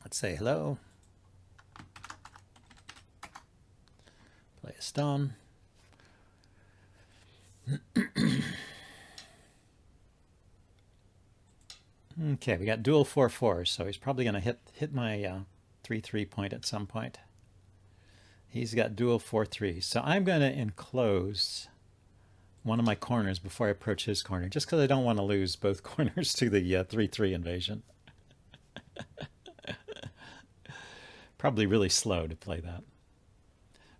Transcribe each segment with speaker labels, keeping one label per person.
Speaker 1: Let's say hello. Play a stone. Okay, we got dual 4/4, so he's probably going to hit my 3/3 point at some point. He's got dual 4/3, so I'm going to enclose one of my corners before I approach his corner, just because I don't want to lose both corners to the 3/3 invasion. Probably really slow to play that.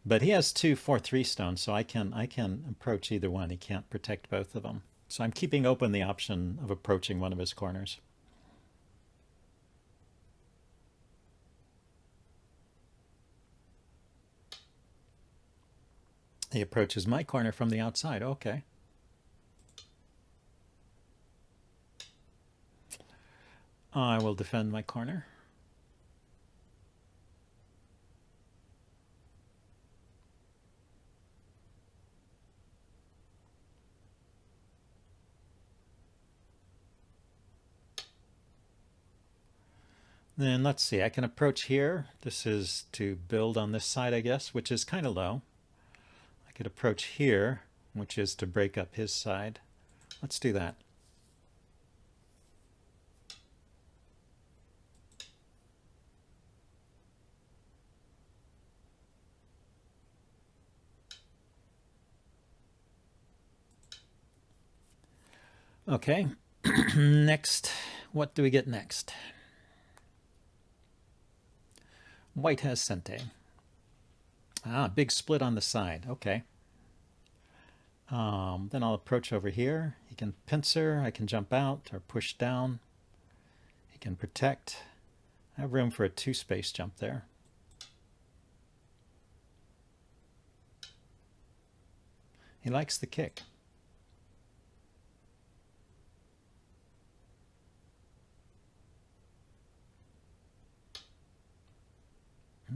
Speaker 1: But he has two 4/3 stones, so I can approach either one. He can't protect both of them. So I'm keeping open the option of approaching one of his corners. He approaches my corner from the outside. Okay. I will defend my corner. Then let's see, I can approach here. This is to build on this side, I guess, which is kind of low. I could approach here, which is to break up his side. Let's do that. Okay, next, what do we get next? White has Sente. Ah, big split on the side. Okay. Then I'll approach over here. He can pincer. I can jump out or push down. He can protect. I have room for a 2-space jump there. He likes the kick.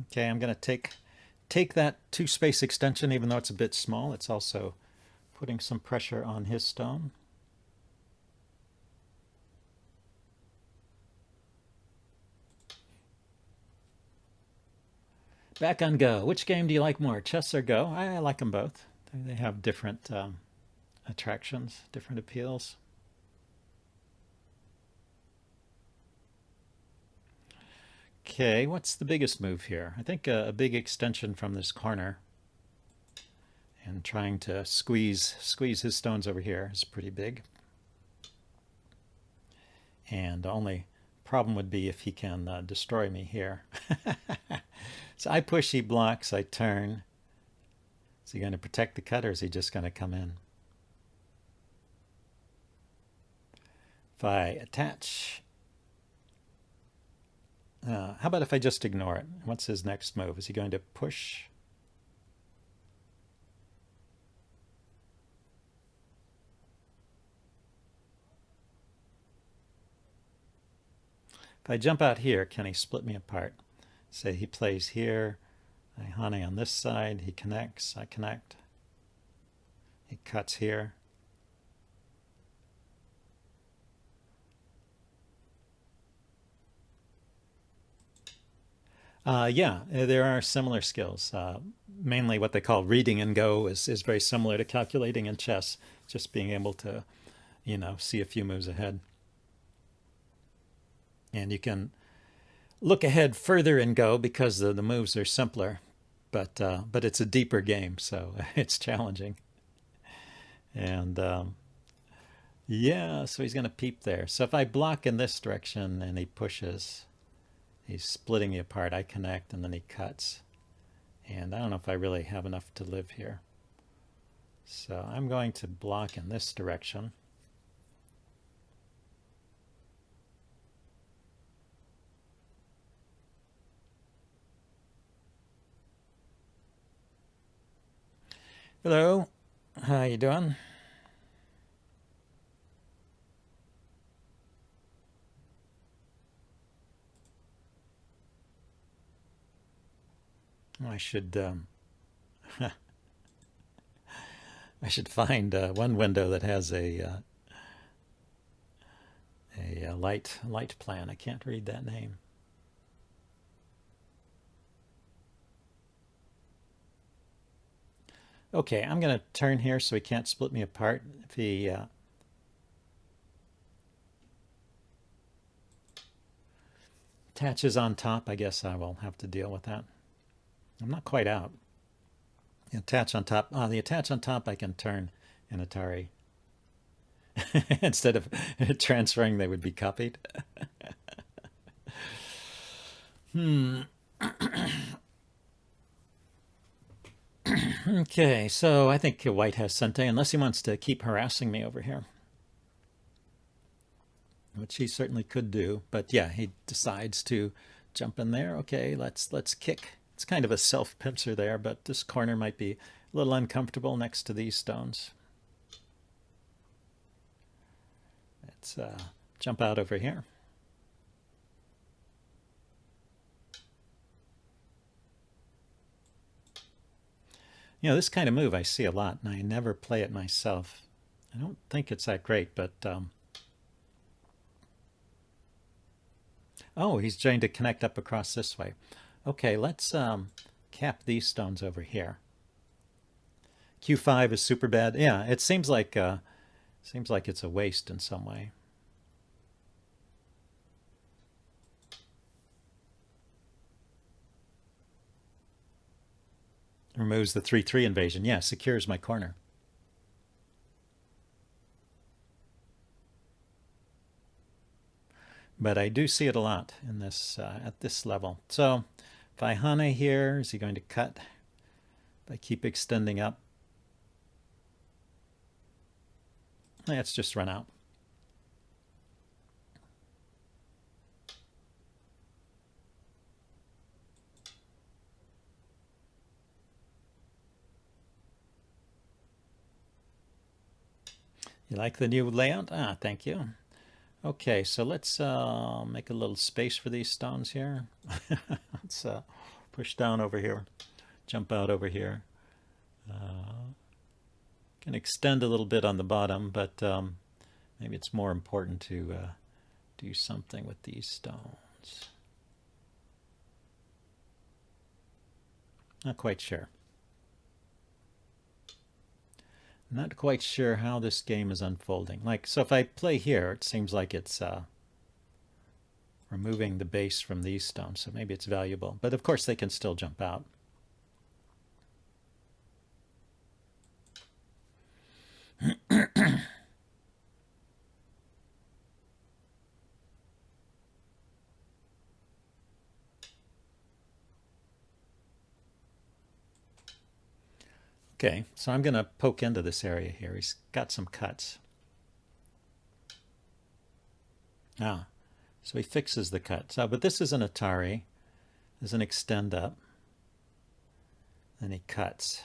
Speaker 1: Okay, I'm going to take that 2-space extension, even though it's a bit small. It's also putting some pressure on his stone. Back on Go. Which game do you like more, chess or Go? I like them both. They have different attractions, different appeals. Okay, what's the biggest move here? I think a big extension from this corner and trying to squeeze his stones over here is pretty big. And the only problem would be if he can destroy me here. So I push, he blocks, I turn. Is he going to protect the cut, or is he just going to come in? If I attach, how about if I just ignore it? What's his next move? Is he going to push? If I jump out here, can he split me apart? Say he plays here, I hane on this side, he connects, I connect. He cuts here. Yeah, there are similar skills. Mainly what they call reading in Go is very similar to calculating in chess, just being able to, see a few moves ahead. And you can look ahead further in Go because the moves are simpler, but it's a deeper game, so it's challenging. And yeah, so he's going to peep there. So if I block in this direction and he pushes, he's splitting me apart. I connect and then he cuts. And I don't know if I really have enough to live here. So I'm going to block in this direction. Hello, how you doing? I should I should find one window that has a light plan. I can't read that name. Okay, I'm going to turn here so he can't split me apart. If he attaches on top, I guess I will have to deal with that. I'm not quite out. Attach on top. The attach on top I can turn in Atari. Instead of transferring, they would be copied. Okay, so I think white has Sente, unless he wants to keep harassing me over here. Which he certainly could do. But yeah, he decides to jump in there. Okay, let's kick. It's kind of a self-pincer there, but this corner might be a little uncomfortable next to these stones. Let's jump out over here. You know, this kind of move I see a lot, and I never play it myself. I don't think it's that great, but oh, he's trying to connect up across this way. Okay, let's cap these stones over here. Q5 is super bad. Yeah, it seems like it's a waste in some way. Removes the 3/3 invasion. Yeah, secures my corner. But I do see it a lot in this at this level. So Vaihane here, is he going to cut? If I keep extending up, let's just run out. You like the new layout? Ah, thank you. Okay, so let's make a little space for these stones here. Let's push down over here, jump out over here. Can extend a little bit on the bottom, but maybe it's more important to do something with these stones. Not quite sure. Not quite sure how this game is unfolding. Like, so if I play here, it seems like it's removing the base from these stones, so maybe it's valuable. But of course, they can still jump out. Okay, so I'm going to poke into this area here. He's got some cuts. Ah, so he fixes the cuts. Oh, but this is an Atari. There's an extend up. Then he cuts.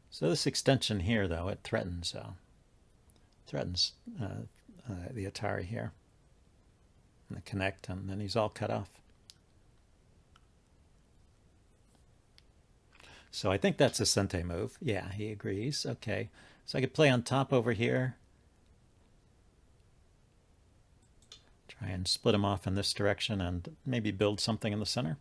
Speaker 1: So this extension here, though, it threatens the Atari here. And the connect, and then he's all cut off. So I think that's a Sente move. Yeah, he agrees. Okay, so I could play on top over here. Try and split him off in this direction and maybe build something in the center.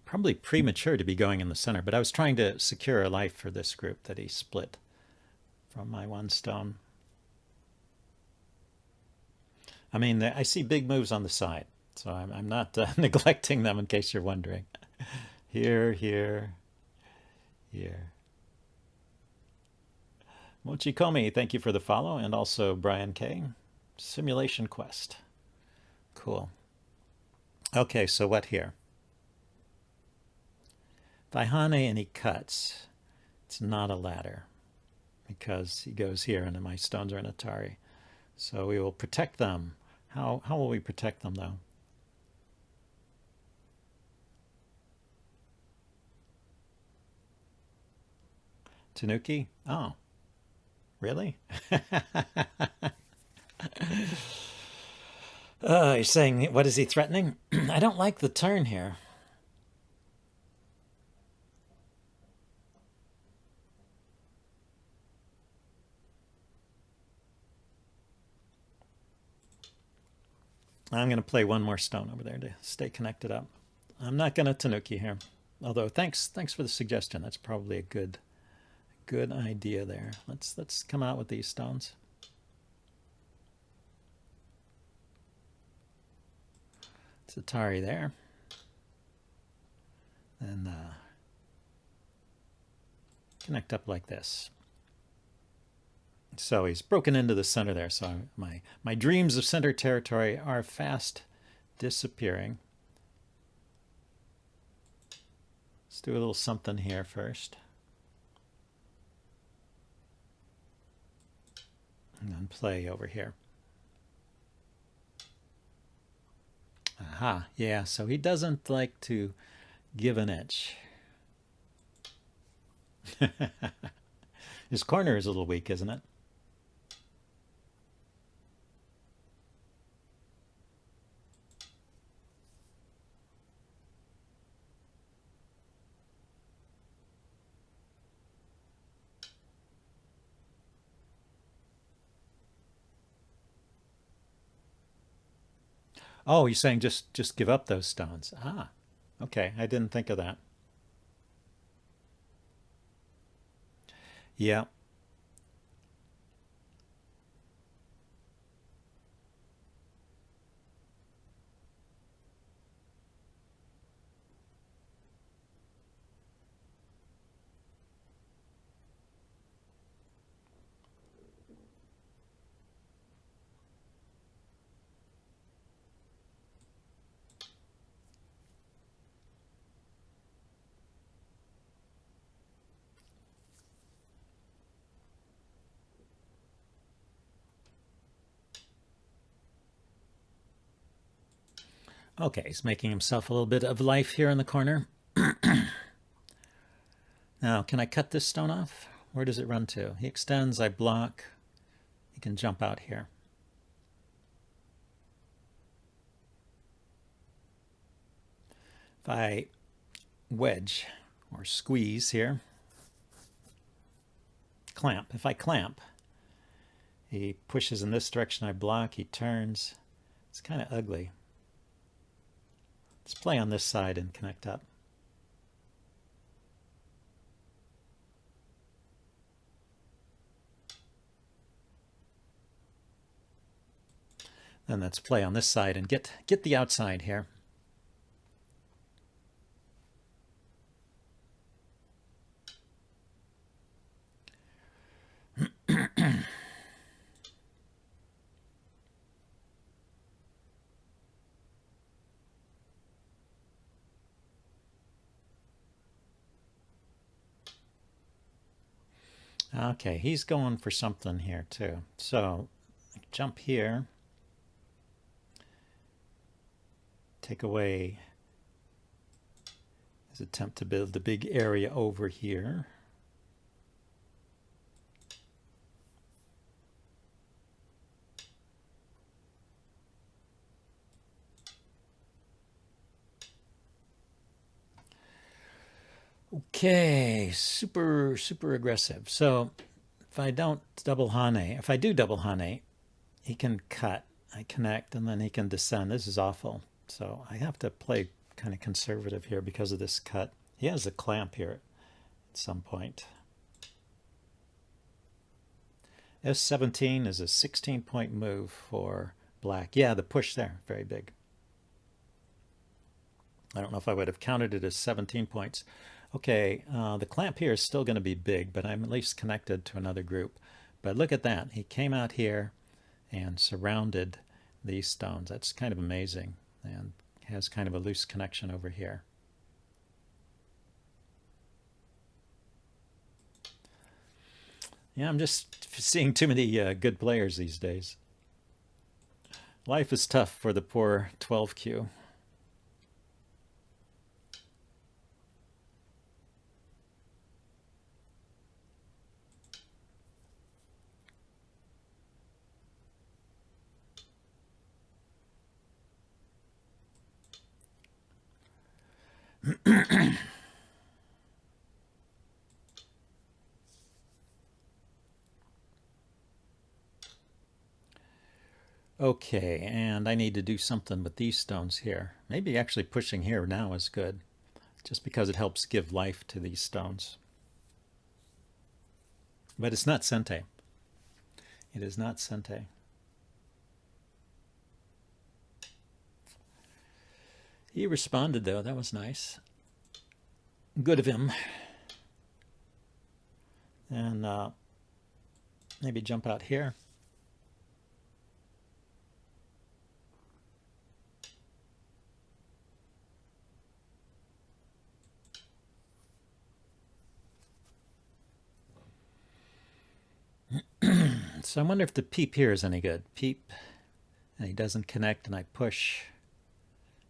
Speaker 1: Probably premature to be going in the center, but I was trying to secure a life for this group that he split from my one stone. I mean, I see big moves on the side, so I'm not neglecting them in case you're wondering. Here, here, here. Mochikomi, thank you for the follow, and also Brian K. Simulation Quest. Cool. Okay, so what here? Vaihane and he cuts. It's not a ladder because he goes here and my stones are in Atari. So we will protect them. How will we protect them, though? Tanuki? Oh, really? You're saying, what is he threatening? I don't like the turn here. I'm going to play one more stone over there to stay connected up. I'm not going to Tanuki here. Although thanks for the suggestion. That's probably a good idea there. Let's come out with these stones. It's Atari there. And connect up like this. So he's broken into the center there. So my dreams of center territory are fast disappearing. Let's do a little something here first. And then play over here. Aha, yeah, so he doesn't like to give an inch. His corner is a little weak, isn't it? Oh, you're saying just give up those stones. Ah, okay, I didn't think of that. Yeah. Okay, he's making himself a little bit of life here in the corner. Now, can I cut this stone off? Where does it run to? He extends, I block. He can jump out here. If I wedge or squeeze here, clamp. If I clamp, he pushes in this direction, I block, he turns. It's kind of ugly. Let's play on this side and connect up. Then let's play on this side and get the outside here. Okay, he's going for something here too. So jump here, take away his attempt to build the big area over here. Okay, super aggressive. So if I don't double Hane, if I do double Hane, he can cut. I connect and then he can descend. This is awful. So I have to play kind of conservative here because of this cut. He has a clamp here at some point. S17 is a 16-point move for black. Yeah, the push there, very big. I don't know if I would have counted it as 17 points. Okay, the clamp here is still going to be big, but I'm at least connected to another group. But look at that. He came out here and surrounded these stones. That's kind of amazing, and has kind of a loose connection over here. Yeah, I'm just seeing too many good players these days. Life is tough for the poor 12Q. Okay, and I need to do something with these stones here. Maybe actually pushing here now is good, just because it helps give life to these stones. But it's not Sente. It is not Sente. He responded, though. That was nice. Good of him. And maybe jump out here. So I wonder if the peep here is any good. Peep, and he doesn't connect, and I push.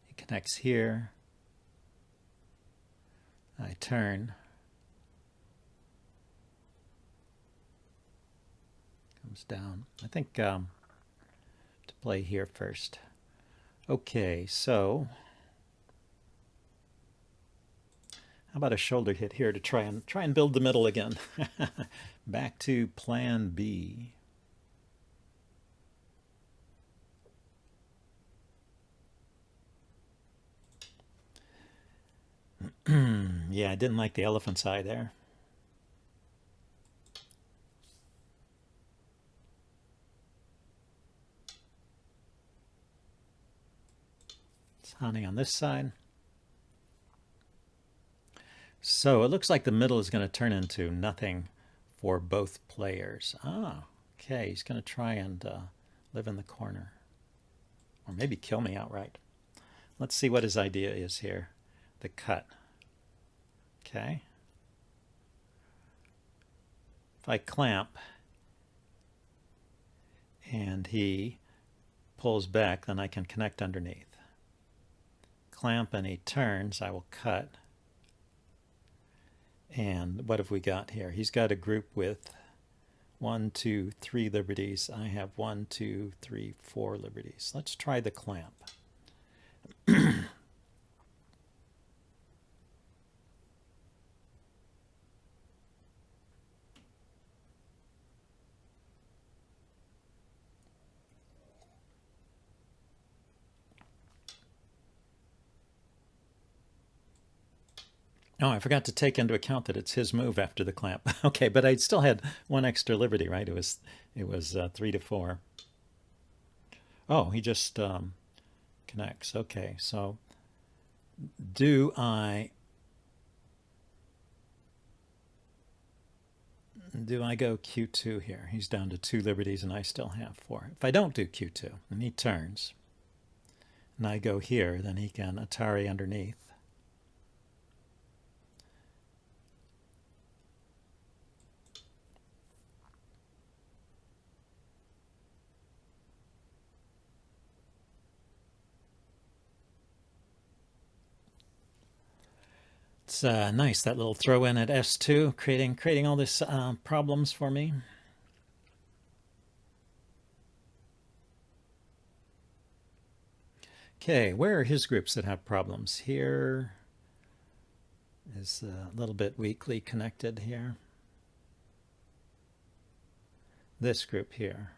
Speaker 1: He connects here. I turn. Comes down. I think to play here first. Okay, so how about a shoulder hit here to try and build the middle again? Back to plan B. Yeah, I didn't like the elephant's eye there. It's hunting on this side. So it looks like the middle is going to turn into nothing for both players. Ah, okay. He's going to try and live in the corner. Or maybe kill me outright. Let's see what his idea is here. The cut. Okay. If I clamp and he pulls back, then I can connect underneath. Clamp and he turns, I will cut. And what have we got here? He's got a group with 1, 2, 3 liberties. I have 1, 2, 3, 4 liberties. Let's try the clamp. Oh, I forgot to take into account that it's his move after the clamp. Okay, but I still had 1 extra liberty, right? It was 3 to 4. Oh, he just connects. Okay, so do I go Q2 here? He's down to 2 liberties and I still have 4. If I don't do Q2 and he turns and I go here, then he can Atari underneath. It's nice, that little throw in at S2, creating all this problems for me. Okay, where are his groups that have problems? Here is a little bit weakly connected here. This group here,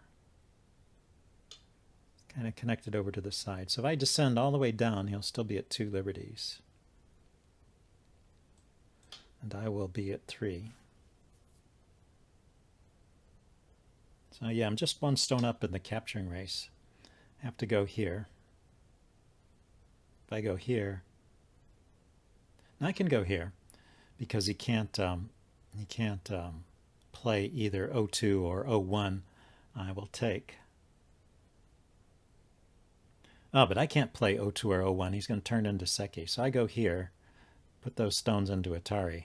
Speaker 1: kind of connected over to the side. So if I descend all the way down, he'll still be at 2 liberties. And I will be at 3. So yeah, I'm just 1 stone up in the capturing race. I have to go here. If I go here, and I can go here because he can't play either O2 or O1. I will take. Oh, but I can't play O2 or O1. He's going to turn into Seki. So I go here, put those stones into Atari.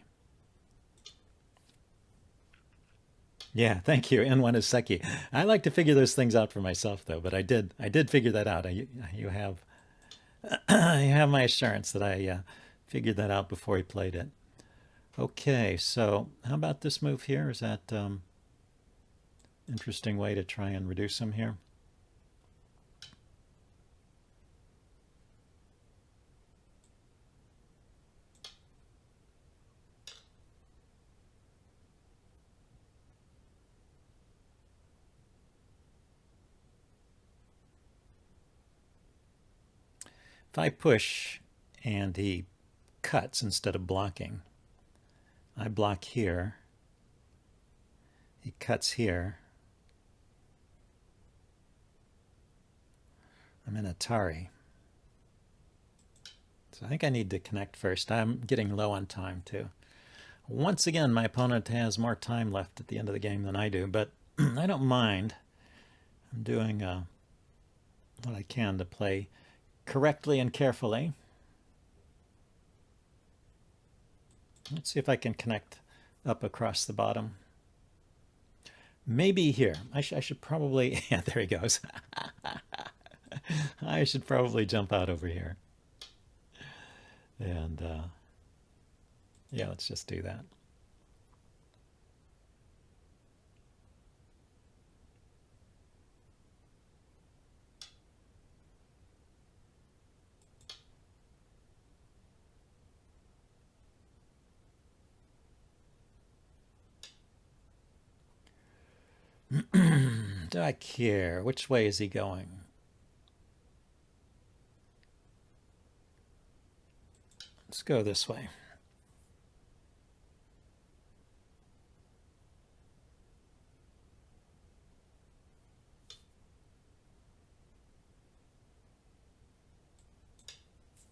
Speaker 1: Yeah, thank you. N1 is Seki. I like to figure those things out for myself, though. But I did figure that out. You have you have my assurance that I figured that out before he played it. Okay, so how about this move here? Is that interesting way to try and reduce him here? if I push and he cuts instead of blocking, I block here, he cuts here, I'm in Atari. So I think I need to connect first. I'm getting low on time too. Once again, my opponent has more time left at the end of the game than I do, but I don't mind. I'm doing what I can to play correctly and carefully. Let's see if I can connect up across the bottom. Maybe here. I should probably, yeah, there he goes. I should probably jump out over here. And yeah, let's just do that. Do I care? Which way is he going? Let's go this way.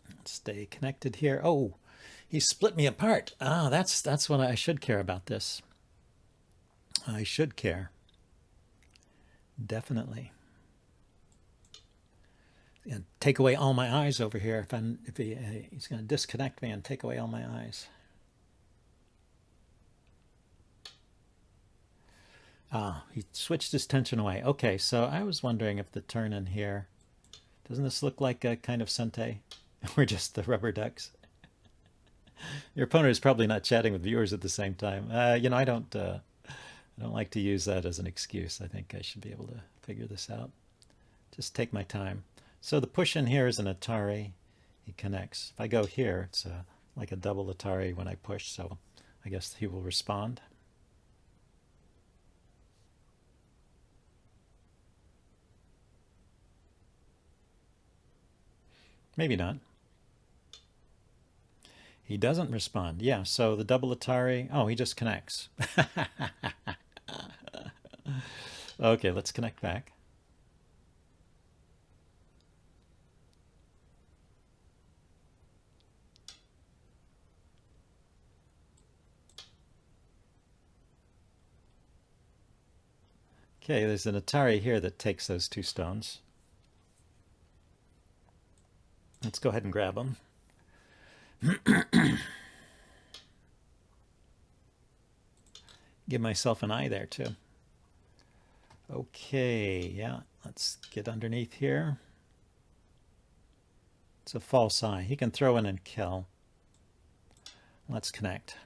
Speaker 1: Let's stay connected here. Oh, he split me apart. Ah, that's what I should care about this. I should care. Definitely. And take away all my eyes over here. If he's going to disconnect me and take away all my eyes. Ah, he switched his tension away. Okay, so I was wondering if the turn in here, doesn't this look like a kind of Sente? We're just the rubber ducks. Your opponent is probably not chatting with viewers at the same time. You know, I don't like to use that as an excuse. I think I should be able to figure this out. Just take my time. So the push in here is an Atari. He connects. If I go here, it's like a double Atari when I push, so I guess he will respond. Maybe not. He doesn't respond. Yeah, so the double Atari, oh, he just connects. Okay, let's connect back. Okay, there's an Atari here that takes those two stones. Let's go ahead and grab them. Give myself an eye there too. Okay, yeah, let's get underneath here. It's a false eye. He can throw in and kill. Let's connect.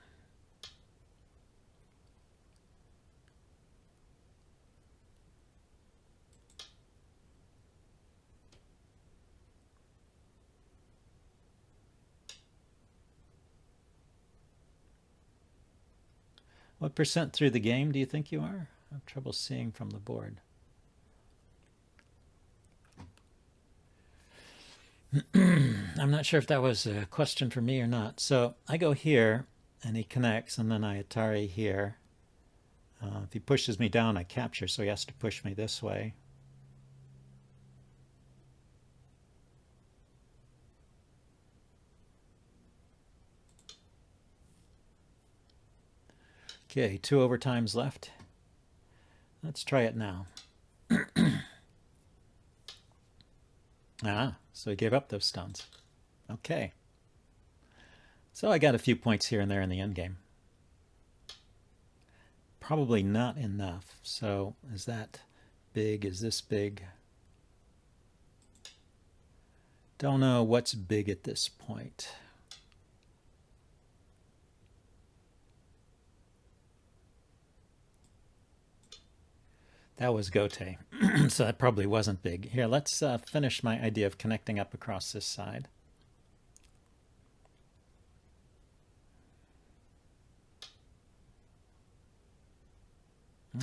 Speaker 1: What percent through the game do you think you are? I have trouble seeing from the board. I'm not sure if that was a question for me or not. So I go here, and he connects, and then I Atari here. If he pushes me down, I capture, so he has to push me this way. Okay, 2 overtimes left. Let's try it now. Ah, so he gave up those stones. Okay. So I got a few points here and there in the endgame. Probably not enough. So is that big? Is this big? Don't know what's big at this point. That was Gote, so that probably wasn't big. Here, let's finish my idea of connecting up across this side.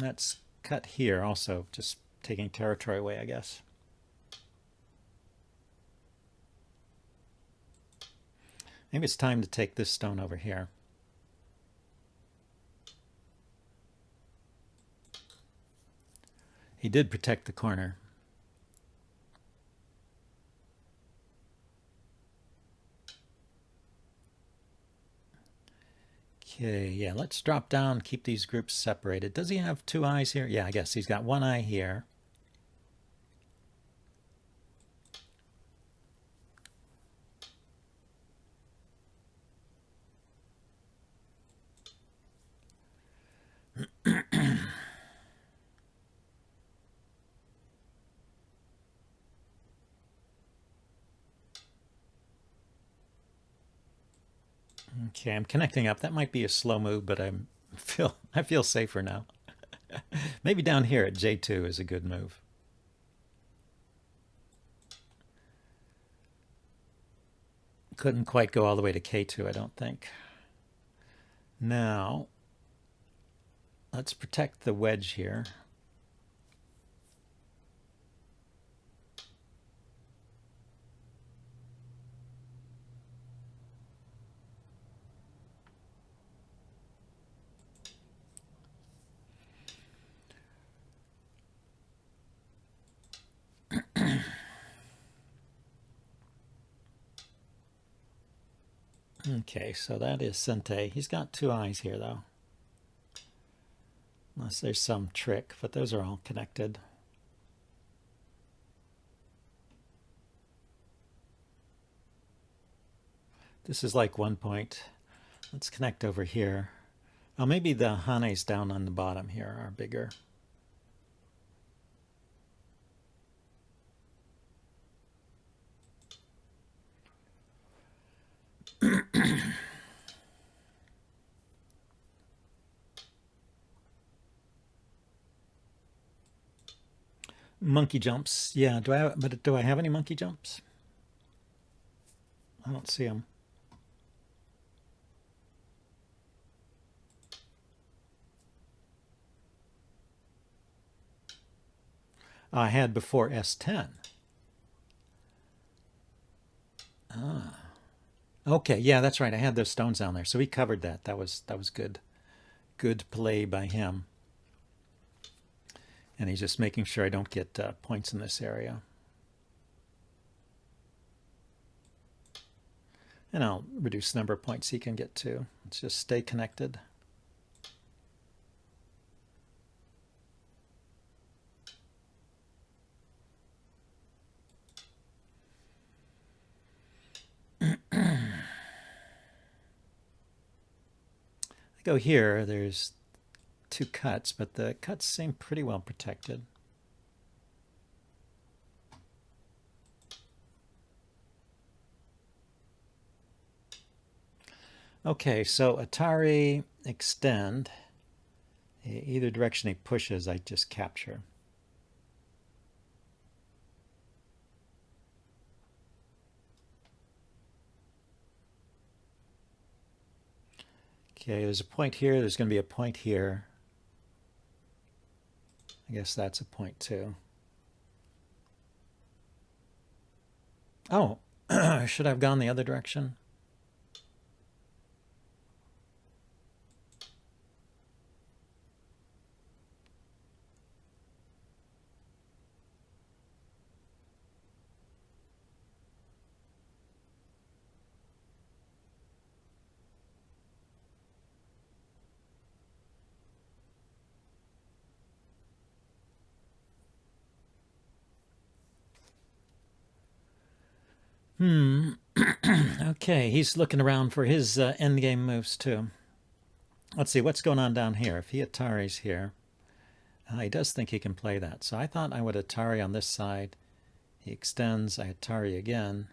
Speaker 1: Let's cut here also, just taking territory away, I guess. Maybe it's time to take this stone over here. He did protect the corner. Okay, yeah, let's drop down, keep these groups separated. Does he have two eyes here? Yeah, I guess he's got one eye here. Okay, I'm connecting up. That might be a slow move, but I feel safer now. Maybe down here at J2 is a good move. Couldn't quite go all the way to K2, I don't think. Now, let's protect the wedge here. Okay, so that is Sente. He's got two eyes here, though. Unless there's some trick, but those are all connected. This is like 1 point. Let's connect over here. Oh, maybe the Hanes down on the bottom here are bigger. Monkey jumps. Yeah, do I have any monkey jumps? I don't see them. I had before S10. Ah. Okay, yeah, that's right. I had those stones down there. So he covered that. That was good. Good play by him. And he's just making sure I don't get points in this area. And I'll reduce the number of points he can get to. Let's just stay connected. Go here, there's two cuts, but the cuts seem pretty well protected. Okay, so Atari extend. Either direction he pushes, I just capture. Okay, there's a point here. There's going to be a point here. I guess that's a point too. Oh, should I have gone the other direction? Okay, he's looking around for his endgame moves too. Let's see what's going on down here. If he Atari's here, he does think he can play that. So I thought I would Atari on this side. He extends, I Atari again.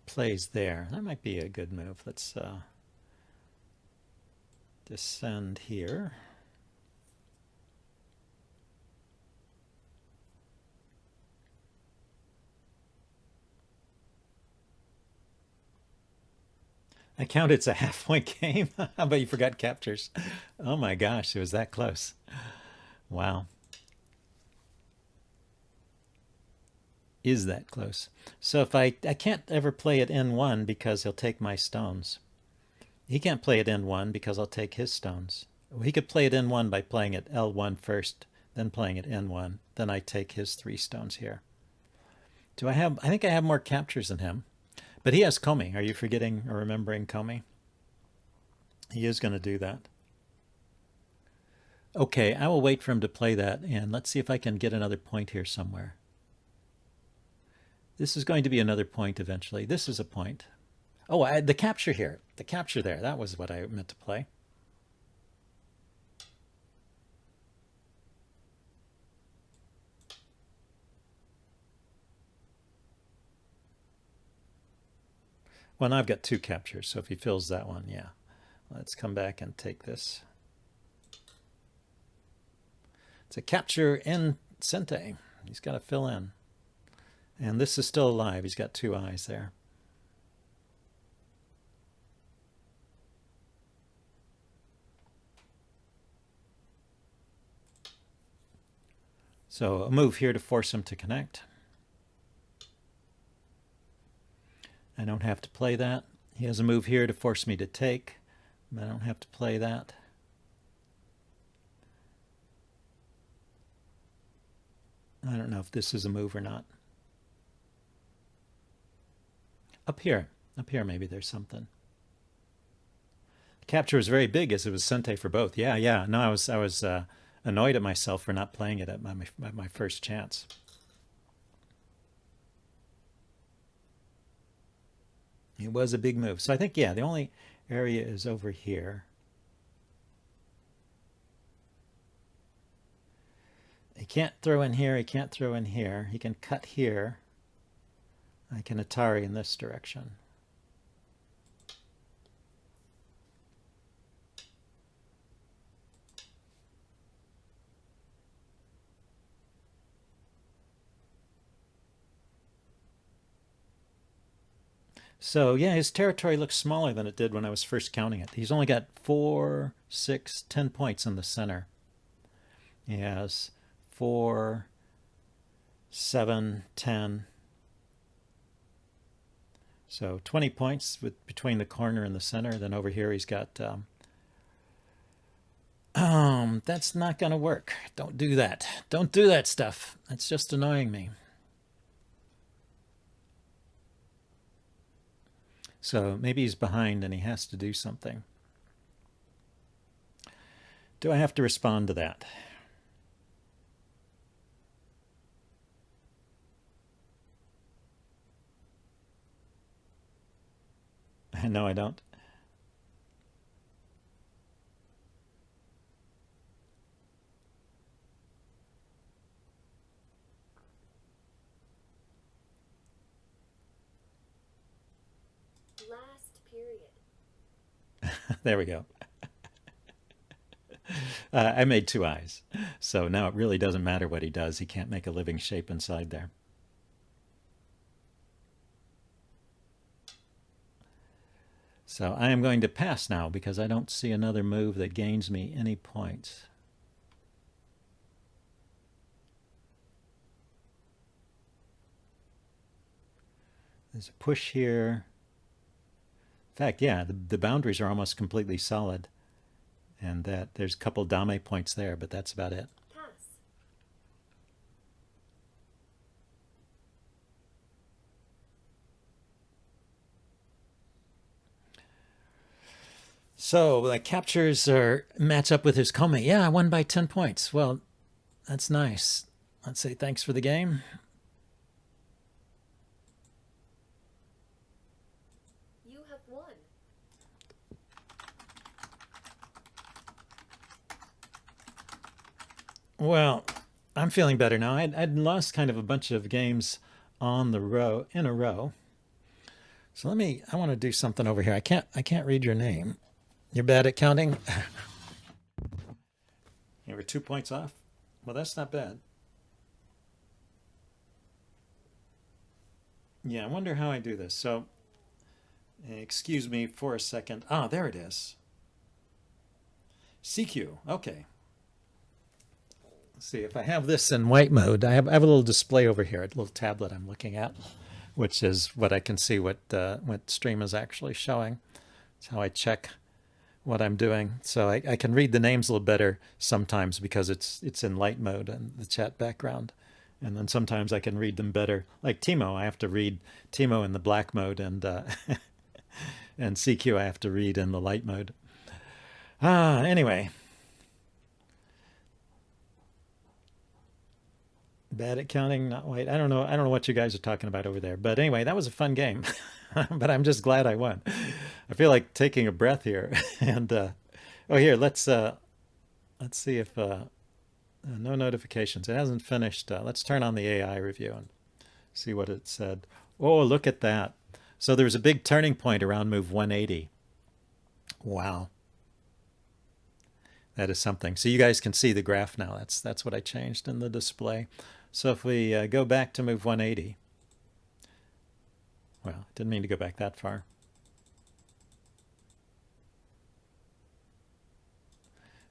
Speaker 1: Plays there. That might be a good move. Let's descend here. I count it's a half-point game. But you forgot captures. Oh my gosh, it was that close. Wow. Is that close? So if I can't ever play it N1 because he'll take my stones. He can't play it N1 because I'll take his stones. He could play it N1 by playing it L1 first, then playing it N1. Then I take his 3 stones here. Do I have, I think I have more captures than him. But he has Komi. Are you forgetting or remembering Komi? He is going to do that. Okay, I will wait for him to play that, and let's see if I can get another point here somewhere. This is going to be another point eventually. This is a point. Oh, the capture here. The capture there. That was what I meant to play. Well, now I've got 2 captures, so if he fills that one, yeah. Let's come back and take this. It's a capture in Sente. He's got to fill in. And this is still alive. He's got 2 eyes there. So a move here to force him to connect. I don't have to play that. He has a move here to force me to take. I don't have to play that. I don't know if this is a move or not. Up here maybe there's something. Capture was very big as it was Sente for both. Yeah. No, I was annoyed at myself for not playing it at my first chance. It was a big move. So I think, yeah, the only area is over here. He can't throw in here. He can't throw in here. He can cut here. I can Atari in this direction. So yeah, his territory looks smaller than it did when I was first counting it. He's only got 4, 6, 10 points in the center. He has 4, 7, 10. So 20 points between the corner and the center. Then over here he's got, that's not going to work. Don't do that. Don't do that stuff. That's just annoying me. So maybe he's behind and he has to do something. Do I have to respond to that? No, I don't.
Speaker 2: Last period.
Speaker 1: There we go. I made 2 eyes. So now it really doesn't matter what he does. He can't make a living shape inside there. So I am going to pass now because I don't see another move that gains me any points. There's a push here. In fact, yeah, the boundaries are almost completely solid. And that there's a couple dame points there, but that's about it.
Speaker 2: Pass.
Speaker 1: So the captures are match up with his Komi. Yeah, I won by 10 points. Well, that's nice. Let's say thanks for the game.
Speaker 2: You have won.
Speaker 1: Well, I'm feeling better now. I'd lost kind of a bunch of games on the row in a row. So I want to do something over here. I can't read your name. You're bad at counting? You were 2 points off? Well, that's not bad. Yeah, I wonder how I do this. So Excuse me for a second. Ah, there it is. CQ. Okay. Let's see if I have this in white mode. I have a little display over here, a little tablet I'm looking at, which is what I can see what stream is actually showing. It's how I check what I'm doing. So I can read the names a little better sometimes because it's in light mode and the chat background. And then sometimes I can read them better. Like Timo, I have to read Timo in the black mode, and and CQ I have to read in the light mode. Anyway, bad at counting, not white. I don't know. I don't know what you guys are talking about over there. But anyway, that was a fun game. But I'm just glad I won. I feel like taking a breath here. And oh, here let's see if no notifications. It hasn't finished. Let's turn on the AI review and see what it said. Oh, look at that. So there's a big turning point around move 180. Wow. That is something. So you guys can see the graph now. That's what I changed in the display. So if we go back to move 180, well, didn't mean to go back that far.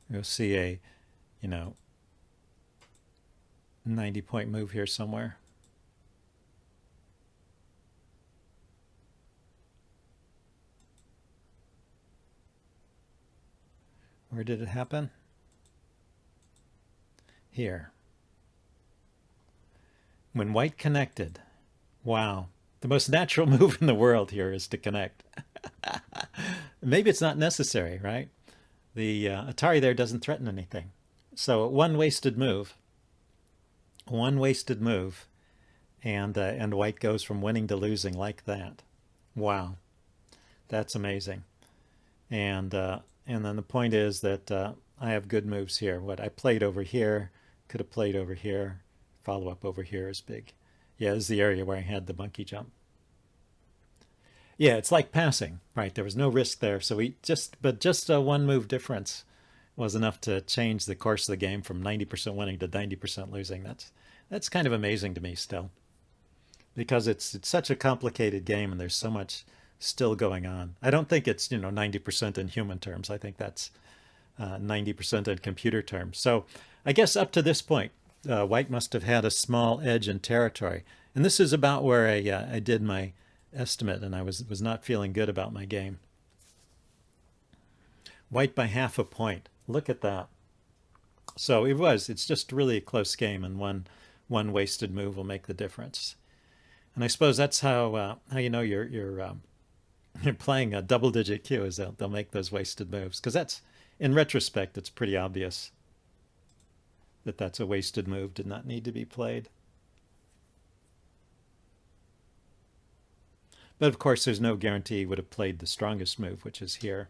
Speaker 1: You'll see a, 90-point move here somewhere. Where did it happen? Here. When white connected. Wow. The most natural move in the world here is to connect. Maybe it's not necessary, right? The Atari there doesn't threaten anything. So one wasted move, and white goes from winning to losing like that. Wow. That's amazing. And then the point is that I have good moves here. What I played over here, could have played over here. Follow up over here is big. Yeah, this is the area where I had the monkey jump. Yeah, it's like passing, right? There was no risk there. So just a one move difference was enough to change the course of the game from 90% winning to 90% losing. That's kind of amazing to me still, because it's such a complicated game and there's so much still going on. I don't think it's 90% in human terms. I think that's 90% in computer terms. So I guess up to this point, white must have had a small edge in territory, and this is about where I did my estimate, and I was not feeling good about my game. White by half a point. Look at that. So it's just really a close game, and one wasted move will make the difference. And I suppose that's how you know you're playing a double digit Q, is they'll make those wasted moves, because that's, in retrospect, it's pretty obvious that that's a wasted move, did not need to be played. But of course there's no guarantee he would have played the strongest move, which is here.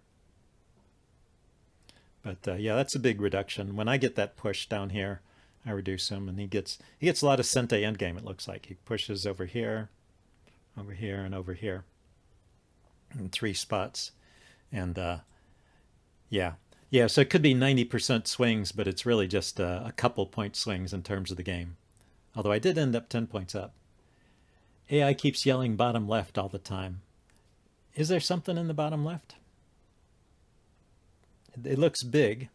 Speaker 1: But yeah, that's a big reduction. When I get that push down here, I reduce him, and he gets a lot of Sente endgame, it looks like. He pushes over here, and over here in 3 spots. And yeah, so it could be 90% swings, but it's really just a couple point swings in terms of the game. Although I did end up 10 points up. AI keeps yelling bottom left all the time. Is there something in the bottom left? It looks big,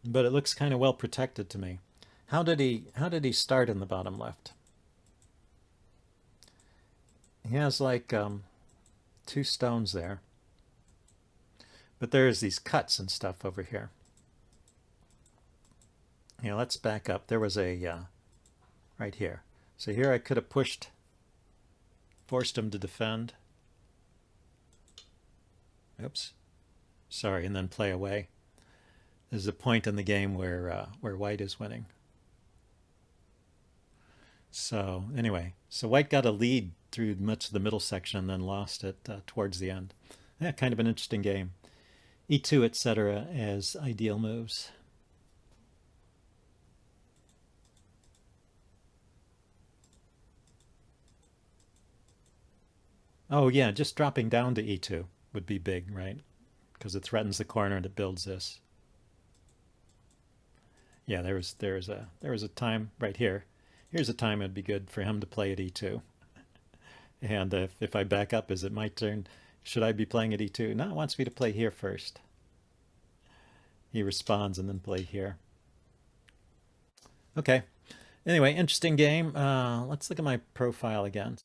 Speaker 1: but it looks kind of well protected to me. How did he start in the bottom left? He has like 2 stones there, but there's these cuts and stuff over here. Let's back up. There was a right here. So here I could have forced him to defend. Oops, sorry, and then play away. There's a point in the game where white is winning. So anyway, so white got a lead through much of the middle section and then lost it towards the end. Yeah, kind of an interesting game. E2, etc. as ideal moves. Oh yeah, just dropping down to E2 would be big, right? Because it threatens the corner and it builds this. Yeah, there was a time right here. Here's a time it'd be good for him to play at E2. And if I back up, is it my turn? Should I be playing at e2? No, it wants me to play here first. He responds and then play here. Okay. Anyway, interesting game. Let's look at my profile again.